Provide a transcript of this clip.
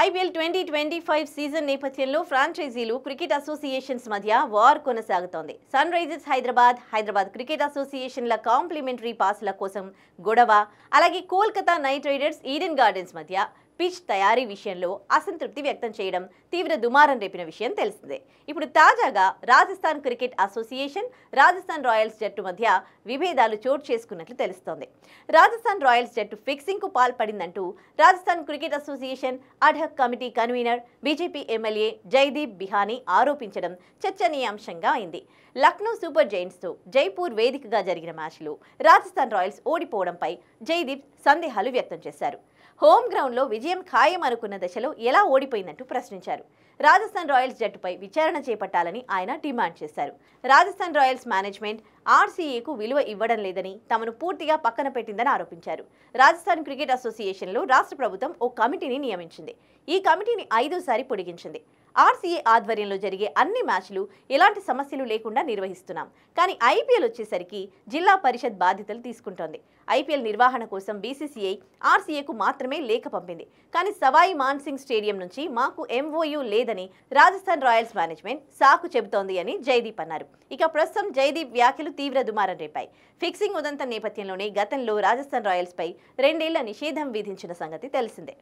IPL 2025 season నేపథ్యంలో ఫ్రాంచైజీలు cricket associations మధ్య వార్ కొనసాగుతోంది. సన్ రైజర్స్ హైదరాబాద్ క్రికెట్ అసోసియేషన్ల కాంప్లిమెంటరీ పాసుల కోసం గొడవ, అలాగే Kolkata Knight Riders Eden Gardens మధ్య పిచ్ తయారీ విషయంలో అసంతృప్తి వ్యక్తం చేయడం తీవ్ర దుమారం రేపిన విషయం తెలిసిందే. ఇప్పుడు తాజాగా Rajasthan cricket association, Rajasthan Royals జట్టు మధ్య విభేదాలు చోటు చేసుకున్నట్లు తెలుస్తోంది. రాజస్థాన్ రాయల్స్ జట్టు ఫిక్సింగ్ కు పాల్పడిందంటూ Rajasthan cricket association ad hoc committee convener, BJP MLA Jaideep Bihani ఆరోపించడం చర్చనీయాంశంగా అయింది. లక్నో సూపర్ జైంట్స్ తో జైపూర్ వేదికగా జరిగిన మ్యాచ్లో రాజస్థాన్ రాయల్స్ ఓడిపోవడంపై జైదీప్ సందేహాలు వ్యక్తం చేశారు. హోమ్ గ్రౌండ్లో విజయం ఖాయం అనుకున్న దశలో ఎలా ఓడిపోయిందంటూ ప్రశ్నించారు. రాజస్థాన్ రాయల్స్ జట్టుపై విచారణ చేపట్టాలని ఆయన డిమాండ్ చేశారు. రాజస్థాన్ రాయల్స్ మేనేజ్మెంట్ ఆర్సీఏకు విలువ ఇవ్వడం లేదని, తమను పూర్తిగా పక్కన పెట్టిందని ఆరోపించారు. రాజస్థాన్ క్రికెట్ అసోసియేషన్లో రాష్ట్ర ప్రభుత్వం ఓ కమిటీని నియమించింది. ఈ కమిటీని 5వ సారి పొడిగించింది. ఆర్సీఏ ఆధ్వర్యంలో జరిగే అన్ని మ్యాచ్లు ఎలాంటి సమస్యలు లేకుండా నిర్వహిస్తున్నాం. కానీ ఐపీఎల్ వచ్చేసరికి జిల్లా పరిషత్ బాధ్యతలు తీసుకుంటోంది. ఐపీఎల్ నిర్వహణ కోసం బీసీసీఐ ఆర్సీఏకు మాత్రమే లేఖ పంపింది. కానీ సవాయి మాన్సింగ్ స్టేడియం నుంచి మాకు ఎంఓయూ లేదని రాజస్థాన్ రాయల్స్ మేనేజ్మెంట్ సాకు చెబుతోంది అని జైదీప్ అన్నారు. ఇక ప్రస్తుతం జైదీప్ వ్యాఖ్యలు తీవ్ర దుమారం రేపాయి. ఫిక్సింగ్ ఉదంతం నేపథ్యంలోనే గతంలో రాజస్థాన్ రాయల్స్ పై 2 ఏళ్ల నిషేధం విధించిన సంగతి తెలిసిందే.